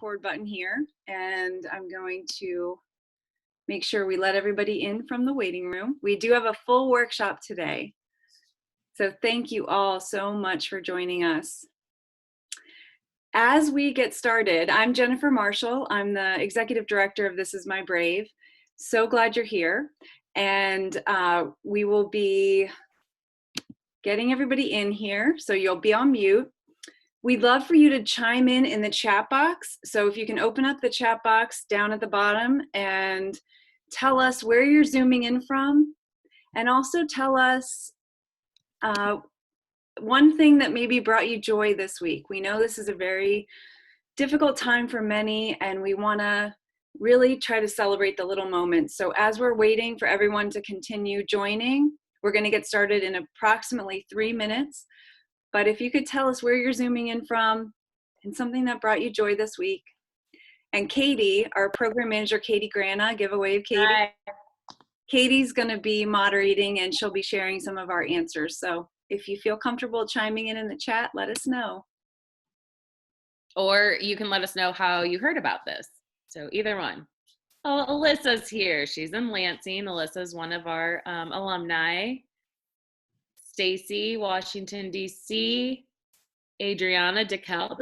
record button here, and I'm going to make sure we let everybody in from the waiting room. We do have a full workshop today. So thank you all so much for joining us. As we get started, I'm Jennifer Marshall. I'm the Executive Director of This Is My Brave. So glad you're here. And we will be getting everybody in here, so you'll be on mute. We'd love for you to chime in the chat box. So if you can open up the chat box down at the bottom and tell us where you're zooming in from, and also tell us one thing that maybe brought you joy this week. We know this is a very difficult time for many, and we want to really try to celebrate the little moments. So as we're waiting for everyone to continue joining, we're going to get started in approximately 3 minutes. But if you could tell us where you're zooming in from and something that brought you joy this week. And Katie, our program manager, Katie Grana, give a wave, Katie. Hi. Katie's going to be moderating and she'll be sharing some of our answers. So if you feel comfortable chiming in the chat, let us know. Or you can let us know how you heard about this. So either one. Oh, Alyssa's here. She's in Lansing. Alyssa's one of our alumni. Stacy, Washington, D.C. Adriana, DeKalb,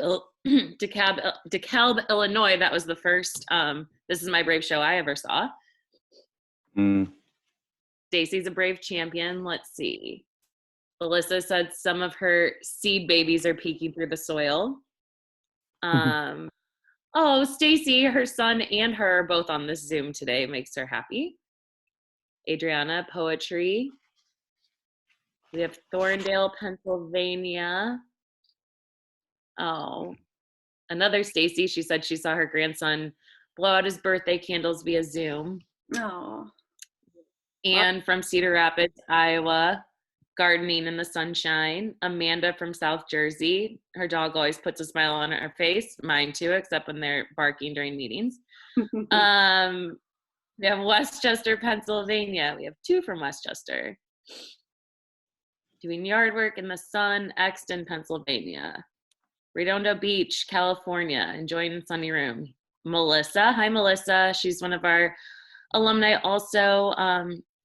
Illinois. That was the first This Is My Brave show I ever saw. Stacy's a brave champion. Let's see. Alyssa said some of her seed babies are peeking through the soil. Oh, Stacy, her son and her are both on this Zoom today. Makes her happy. Adriana, poetry. We have Thorndale, Pennsylvania. Oh, another Stacy. She said she saw her grandson blow out his birthday candles via Zoom. Oh. And from Cedar Rapids, Iowa, gardening in the sunshine. Amanda from South Jersey. Her dog always puts a smile on her face. Mine too, except when they're barking during meetings. We have Westchester, Pennsylvania. We have 2 from Westchester. Doing yard work in the sun, Exton, Pennsylvania. Redondo Beach, California, enjoying the sunny room. Melissa, hi Melissa. She's one of our alumni also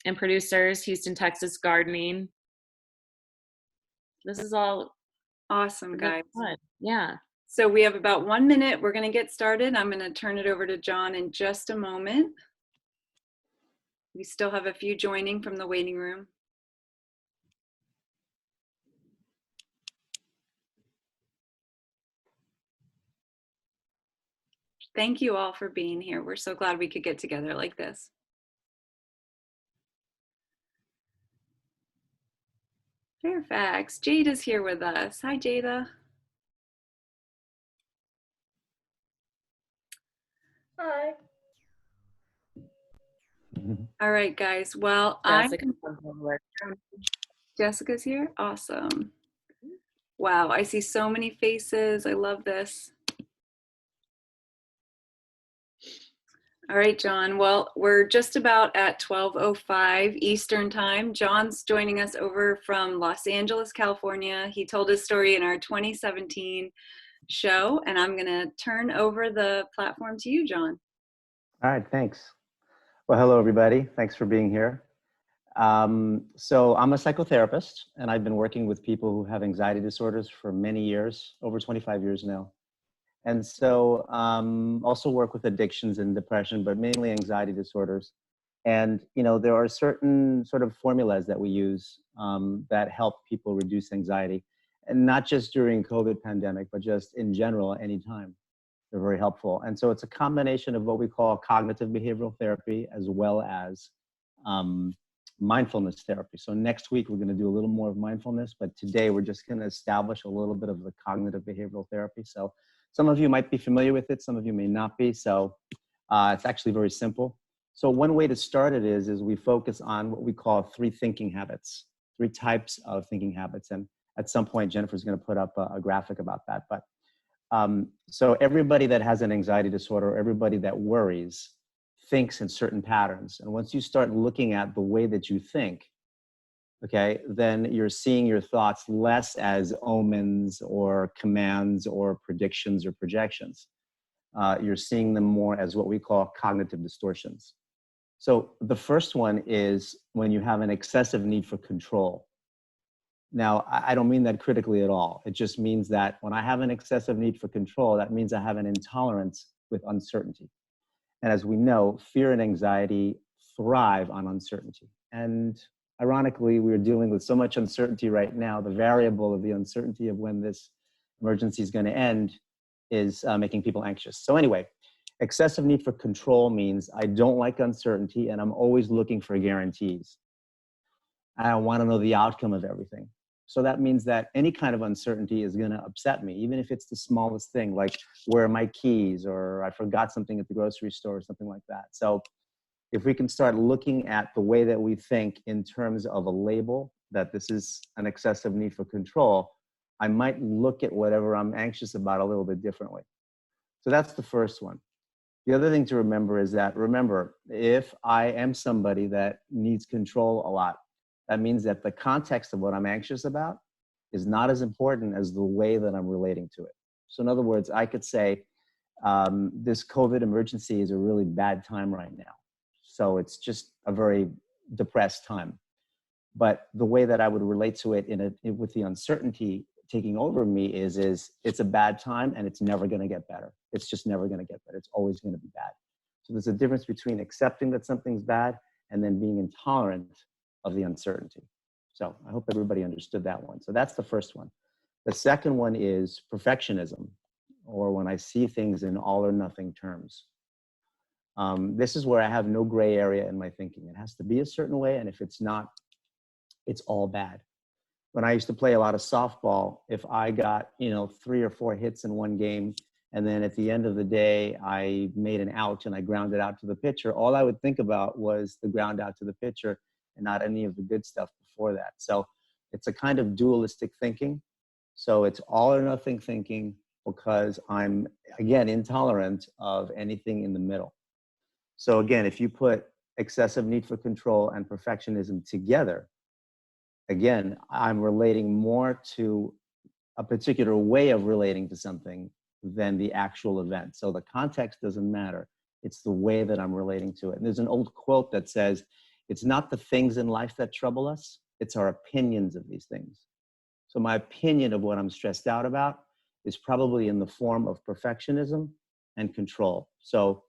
and producers, Houston, Texas, gardening. This is all awesome, guys. Fun. Yeah. So we have about 1 minute. We're going to get started. I'm going to turn it over to John in just a moment. We still have a few joining from the waiting room. Thank you all for being here. We're so glad we could get together like this. Fairfax, Jada's here with us. Hi, Jada. Hi. All right, guys. Well, Jessica's here. Awesome. Wow, I see so many faces. I love this. All right, John. Well, we're just about at 12:05 Eastern time. John's joining us over from Los Angeles, California. He told his story in our 2017 show, and I'm going to turn over the platform to you, John. All right, thanks. Well, hello, everybody. Thanks for being here. So I'm a psychotherapist, and I've been working with people who have anxiety disorders for many years, over 25 years now. And so also work with addictions and depression, but mainly anxiety disorders. And, you know, there are certain sort of formulas that we use that help people reduce anxiety. And not just during COVID pandemic, but just in general, anytime. They're very helpful. And so it's a combination of what we call cognitive behavioral therapy as well as mindfulness therapy. So next week, we're going to do a little more of mindfulness, but today we're just going to establish a little bit of the cognitive behavioral therapy. So some of you might be familiar with it, some of you may not be. So it's actually very simple. So one way to start it is we focus on what we call 3 thinking habits, 3 types of thinking habits. And at some point, Jennifer's going to put up a graphic about that. But so everybody that has an anxiety disorder, everybody that worries, thinks in certain patterns. And once you start looking at the way that you think, okay, then you're seeing your thoughts less as omens or commands or predictions or projections. you're seeing them more as what we call cognitive distortions. So the first one is when you have an excessive need for control. Now, I don't mean that critically at all. It just means that when I have an excessive need for control, that means I have an intolerance with uncertainty. And as we know, fear and anxiety thrive on uncertainty. And ironically, we're dealing with so much uncertainty right now. The variable of the uncertainty of when this emergency is going to end is making people anxious. So anyway, excessive need for control means I don't like uncertainty and I'm always looking for guarantees. I want to know the outcome of everything. So that means that any kind of uncertainty is going to upset me, even if it's the smallest thing, like where are my keys, or I forgot something at the grocery store, or something like that. So if we can start looking at the way that we think in terms of a label, that this is an excessive need for control, I might look at whatever I'm anxious about a little bit differently. So that's the first one. The other thing to remember is that, remember, if I am somebody that needs control a lot, that means that the context of what I'm anxious about is not as important as the way that I'm relating to it. So in other words, I could say, this COVID emergency is a really bad time right now. So it's just a very depressed time. But the way that I would relate to it with the uncertainty taking over me is it's a bad time and it's never going to get better. It's just never going to get better. It's always going to be bad. So there's a difference between accepting that something's bad and then being intolerant of the uncertainty. So I hope everybody understood that one. So that's the first one. The second one is perfectionism, or when I see things in all or nothing terms. This is where I have no gray area in my thinking. It has to be a certain way, and if it's not, it's all bad. When I used to play a lot of softball, if I got 3 or 4 hits in one game, and then at the end of the day, I made an out and I grounded out to the pitcher, all I would think about was the ground out to the pitcher and not any of the good stuff before that. So it's a kind of dualistic thinking. So it's all or nothing thinking because I'm, again, intolerant of anything in the middle. So again, if you put excessive need for control and perfectionism together, again, I'm relating more to a particular way of relating to something than the actual event. So the context doesn't matter. It's the way that I'm relating to it. And there's an old quote that says, it's not the things in life that trouble us, it's our opinions of these things. So my opinion of what I'm stressed out about is probably in the form of perfectionism and control. So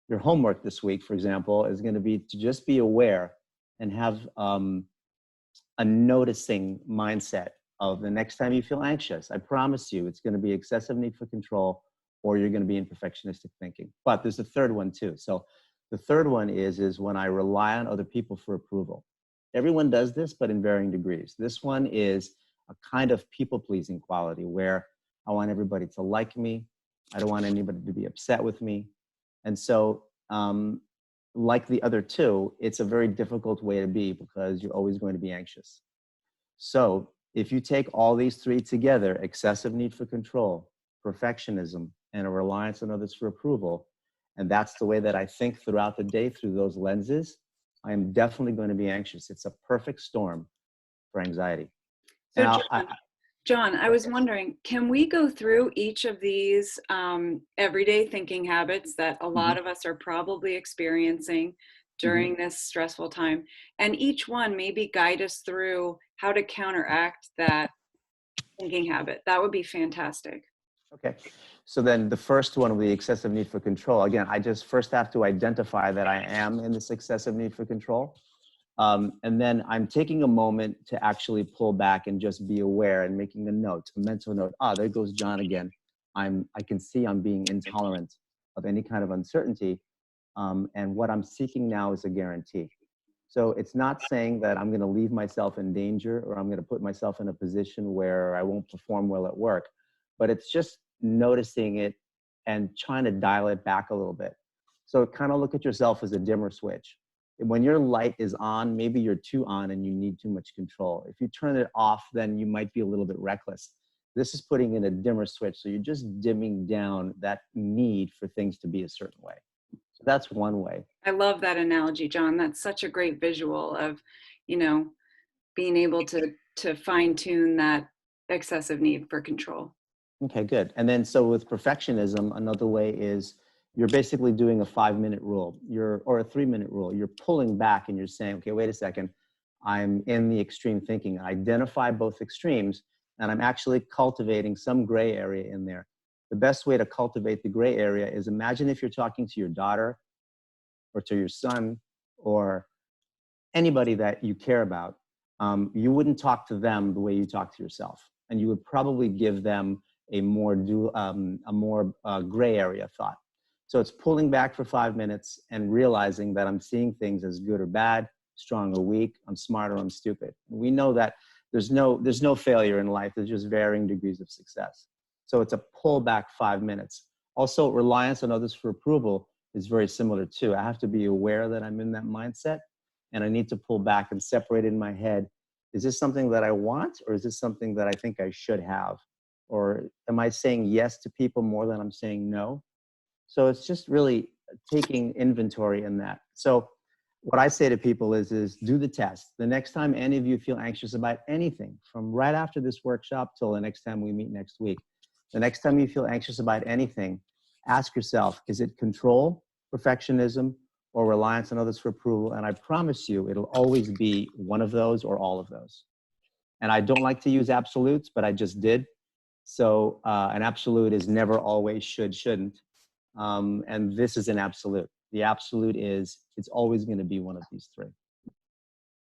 your homework this week, for example, is going to be to just be aware and have a noticing mindset of the next time you feel anxious. I promise you, it's going to be excessive need for control, or you're going to be in perfectionistic thinking. But there's a third one too. So the third one is when I rely on other people for approval. Everyone does this, but in varying degrees. This one is a kind of people-pleasing quality where I want everybody to like me. I don't want anybody to be upset with me. And so, like the other two, it's a very difficult way to be because you're always going to be anxious. So if you take all these three together, excessive need for control, perfectionism, and a reliance on others for approval, and that's the way that I think throughout the day through those lenses, I am definitely going to be anxious. It's a perfect storm for anxiety. So John, I was wondering, can we go through each of these everyday thinking habits that a lot of us are probably experiencing during this stressful time, and each one maybe guide us through how to counteract that thinking habit? That would be fantastic. Okay. So then the first one will be excessive need for control. Again, I just first have to identify that I am in this excessive need for control. And then I'm taking a moment to actually pull back and just be aware and making a note, a mental note. There goes John again. I can see I'm being intolerant of any kind of uncertainty. And what I'm seeking now is a guarantee. So it's not saying that I'm going to leave myself in danger or I'm going to put myself in a position where I won't perform well at work, but it's just noticing it and trying to dial it back a little bit. So kind of look at yourself as a dimmer switch. When your light is on, maybe you're too on and you need too much control. If you turn it off, then you might be a little bit reckless. This is putting in a dimmer switch. So you're just dimming down that need for things to be a certain way. So that's one way. I love that analogy, John. That's such a great visual of, being able to fine tune that excessive need for control. Okay, good. And then so with perfectionism, another way is you're basically doing a 5-minute rule, or a 3-minute rule. You're pulling back and you're saying, okay, wait a second, I'm in the extreme thinking. Identify both extremes, and I'm actually cultivating some gray area in there. The best way to cultivate the gray area is, imagine if you're talking to your daughter or to your son or anybody that you care about. You wouldn't talk to them the way you talk to yourself, and you would probably give them a more gray area thought. So it's pulling back for 5 minutes and realizing that I'm seeing things as good or bad, strong or weak, I'm smart or I'm stupid. We know that there's no failure in life. There's just varying degrees of success. So it's a pull back 5 minutes. Also, reliance on others for approval is very similar too. I have to be aware that I'm in that mindset, and I need to pull back and separate in my head. Is this something that I want, or is this something that I think I should have? Or am I saying yes to people more than I'm saying no? So it's just really taking inventory in that. So what I say to people is do the test. The next time any of you feel anxious about anything, from right after this workshop till the next time we meet next week, the next time you feel anxious about anything, ask yourself, is it control, perfectionism, or reliance on others for approval? And I promise you, it'll always be one of those or all of those. And I don't like to use absolutes, but I just did. So an absolute is never, always, should, shouldn't. And this is an absolute. The absolute is, it's always going to be one of these three.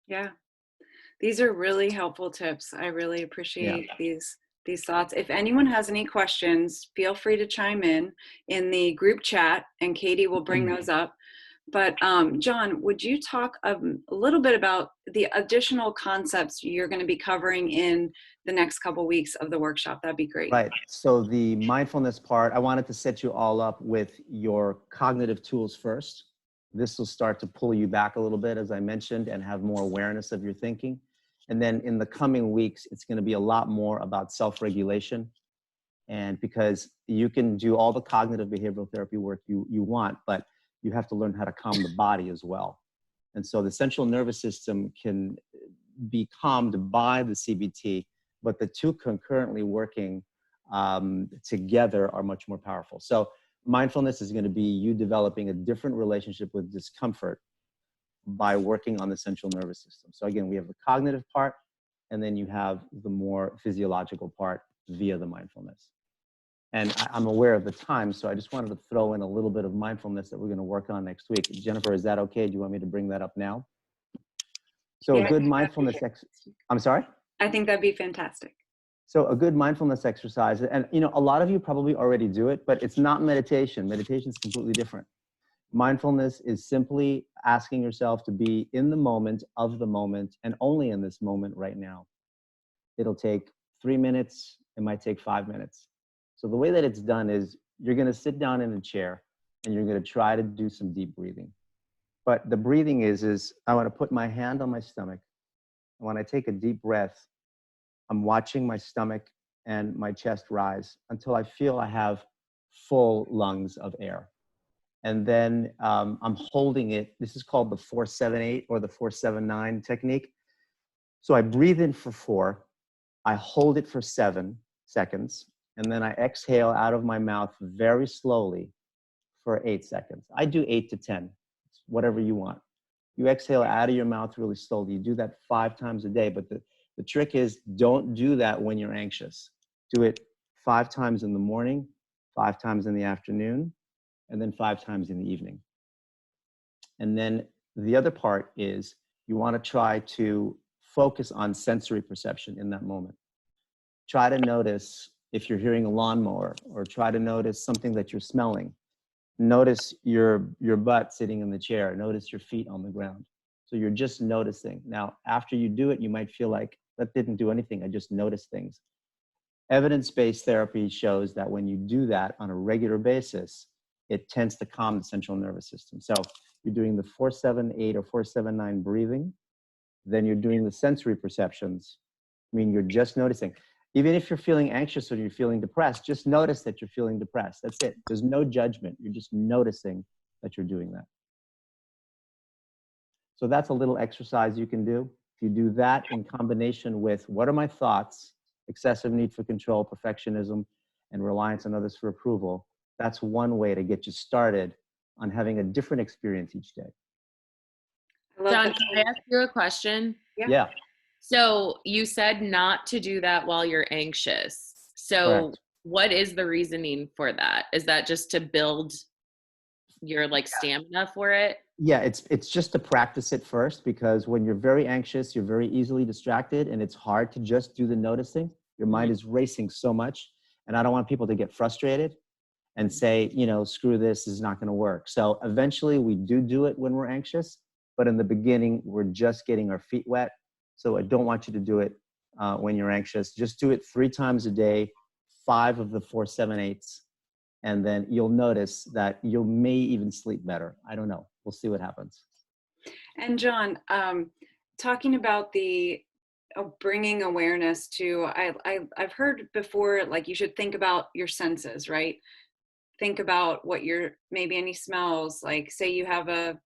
Yeah. These are really helpful tips. I really appreciate these thoughts. If anyone has any questions, feel free to chime in the group chat, and Katie will bring those up. But John, would you talk a little bit about the additional concepts you're going to be covering in the next couple weeks of the workshop? That'd be great. Right. So the mindfulness part, I wanted to set you all up with your cognitive tools first. This will start to pull you back a little bit, as I mentioned, and have more awareness of your thinking. And then in the coming weeks, it's going to be a lot more about self-regulation. And because you can do all the cognitive behavioral therapy work you want, but you have to learn how to calm the body as well. And so the central nervous system can be calmed by the CBT, but the two concurrently working together are much more powerful. So mindfulness is going to be you developing a different relationship with discomfort by working on the central nervous system. So again, we have the cognitive part, and then you have the more physiological part via the mindfulness. And I'm aware of the time, so I just wanted to throw in a little bit of mindfulness that we're going to work on next week. Jennifer, is that okay? Do you want me to bring that up now? So a good mindfulness I'm sorry? I think that'd be fantastic. So a good mindfulness exercise, and a lot of you probably already do it, but it's not meditation. Meditation is completely different. Mindfulness is simply asking yourself to be in the moment, of the moment, and only in this moment right now. It'll take 3 minutes. It might take 5 minutes. So the way that it's done is you're going to sit down in a chair and you're going to try to do some deep breathing. But the breathing is I want to put my hand on my stomach. And when I take a deep breath, I'm watching my stomach and my chest rise until I feel I have full lungs of air. And then I'm holding it. This is called the 4-7-8 or the 4-7-9 technique. So I breathe in for 4. I hold it for 7 seconds. And then I exhale out of my mouth very slowly for 8 seconds. I do 8 to 10, whatever you want. You exhale out of your mouth really slowly. You do that 5 times a day. But the trick is, don't do that when you're anxious. Do it 5 times in the morning, 5 times in the afternoon, and then 5 times in the evening. And then the other part is you want to try to focus on sensory perception in that moment. Try to notice if you're hearing a lawnmower, or try to notice something that you're smelling. Notice your butt sitting in the chair. Notice your feet on the ground. So you're just noticing. Now, after you do it, you might feel like, that didn't do anything. I just noticed things. Evidence-based therapy shows that when you do that on a regular basis, it tends to calm the central nervous system. So you're doing the 4-7-8 or 4-7-9 breathing. Then you're doing the sensory perceptions. I mean, you're just noticing. Even if you're feeling anxious or you're feeling depressed, just notice that you're feeling depressed. That's it. There's no judgment. You're just noticing that you're doing that. So that's a little exercise you can do. If you do that in combination with, what are my thoughts, excessive need for control, perfectionism, and reliance on others for approval, that's one way to get you started on having a different experience each day. I love John, that. can I ask you a question? Yeah, So you said not to do that while you're anxious. So correct. what is the reasoning for that? Is that just to build your like stamina for it? Yeah, it's just to practice it first, because when you're very anxious, you're very easily distracted, and it's hard to just do the noticing. Your mind is racing so much, and I don't want people to get frustrated and say, screw this, is not going to work. So eventually we do it when we're anxious, but in the beginning, we're just getting our feet wet. So I don't want you to do it when you're anxious. Just do it 3 times a day, 5 of the 4 7/8, and then you'll notice that you may even sleep better. I don't know. We'll see what happens. And John, talking about the bringing awareness to, I've heard before, like you should think about your senses, right? Think about what maybe any smells, like say you have a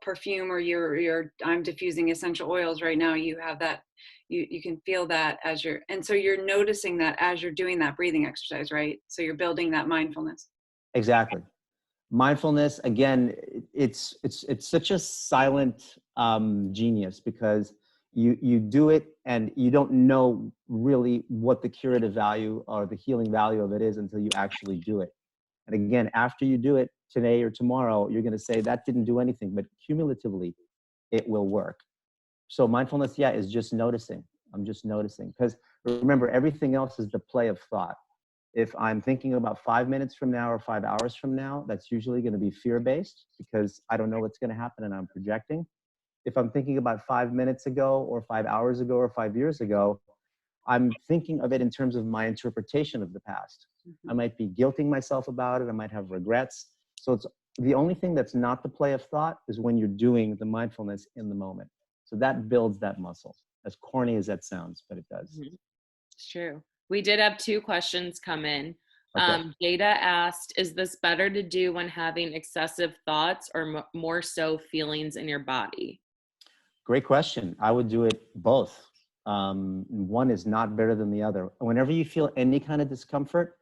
perfume, or I'm diffusing essential oils right now. You have that, you can feel that and so you're noticing that as you're doing that breathing exercise, right? So you're building that mindfulness. Exactly. Mindfulness, again, it's such a silent genius, because you do it and you don't know really what the curative value or the healing value of it is until you actually do it. And again, after you do it today or tomorrow, you're going to say that didn't do anything, but cumulatively it will work. So mindfulness, is just noticing. I'm just noticing, because remember, everything else is the play of thought. If I'm thinking about 5 minutes from now or 5 hours from now, that's usually going to be fear-based, because I don't know what's going to happen and I'm projecting. If I'm thinking about 5 minutes ago or 5 hours ago or 5 years ago, I'm thinking of it in terms of my interpretation of the past. I might be guilting myself about it. I might have regrets. So it's the only thing that's not the play of thought is when you're doing the mindfulness in the moment. So that builds that muscle, as corny as that sounds, but it does. It's true. We did have 2 questions come in. Okay. Jada asked, is this better to do when having excessive thoughts or more so feelings in your body? Great question. I would do it both. One is not better than the other. Whenever you feel any kind of discomfort,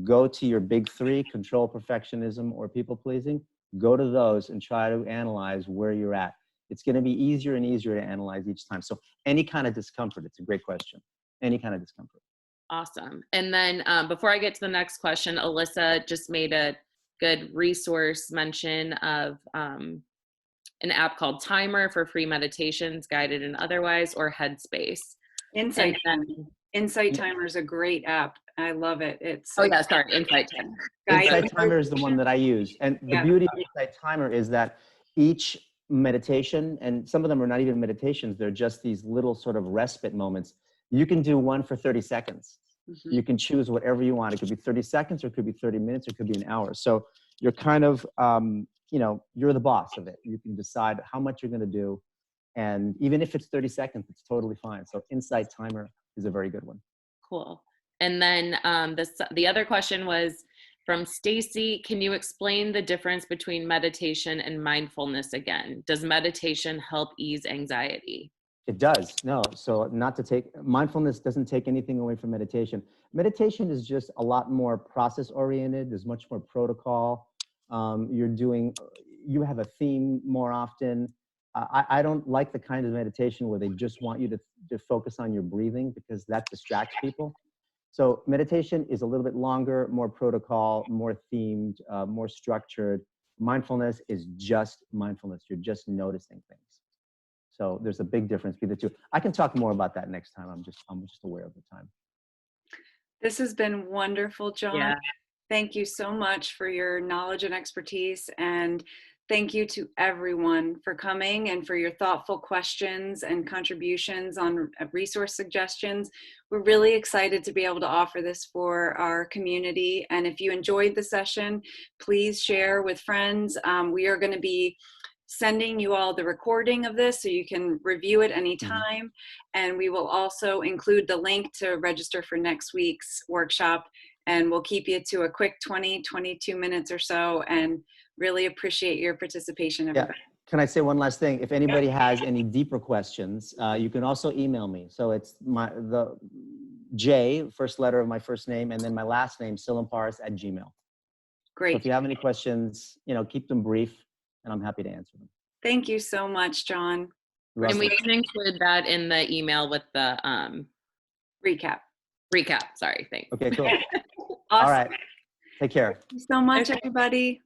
go to your big 3, control, perfectionism, or people pleasing. Go to those and try to analyze where you're at. It's going to be easier and easier to analyze each time. So any kind of discomfort, it's a great question. Any kind of discomfort. Awesome. And then before I get to the next question, Alyssa just made a good resource mention of an app called Timer for free meditations, guided and otherwise, or Headspace. Insight Timer is a great app. I love it. Insight Timer. Insight Timer is the one that I use. And the beauty of Insight Timer is that each meditation, and some of them are not even meditations, they're just these little sort of respite moments. You can do one for 30 seconds. You can choose whatever you want. It could be 30 seconds, or it could be 30 minutes, or it could be an hour. So you're kind of, you're the boss of it. You can decide how much you're going to do. And even if it's 30 seconds, it's totally fine. So Insight Timer is a very good one. Cool. And then the other question was from Stacy. Can you explain the difference between meditation and mindfulness again? Does meditation help ease anxiety? It does. No. So mindfulness doesn't take anything away from meditation. Meditation is just a lot more process oriented. There's much more protocol. You have a theme more often. I don't like the kind of meditation where they just want you to focus on your breathing, because that distracts people. So meditation is a little bit longer, more protocol, more themed, more structured. Mindfulness is just mindfulness. You're just noticing things. So there's a big difference between the two. I can talk more about that next time. I'm just aware of the time. This has been wonderful, John. Yeah. Thank you so much for your knowledge and expertise. And thank you to everyone for coming and for your thoughtful questions and contributions on resource suggestions. We're really excited to be able to offer this for our community. And if you enjoyed the session, please share with friends. We are going to be sending you all the recording of this so you can review it anytime. And we will also include the link to register for next week's workshop. And we'll keep you to a quick 22 minutes or so, and really appreciate your participation, everybody. Can I say one last thing? If anybody has any deeper questions, you can also email me. So it's J, first letter of my first name, and then my last name, Tsilimparis@gmail.com. So Great. if you have any questions, keep them brief, and I'm happy to answer them. Thank you so much, John. You're And we welcome. can include that in the email with the Recap. recap. Sorry, thanks. Okay, cool. Awesome. All right. Take care. Thank you so much, Okay. everybody.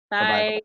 Bye-bye. Bye.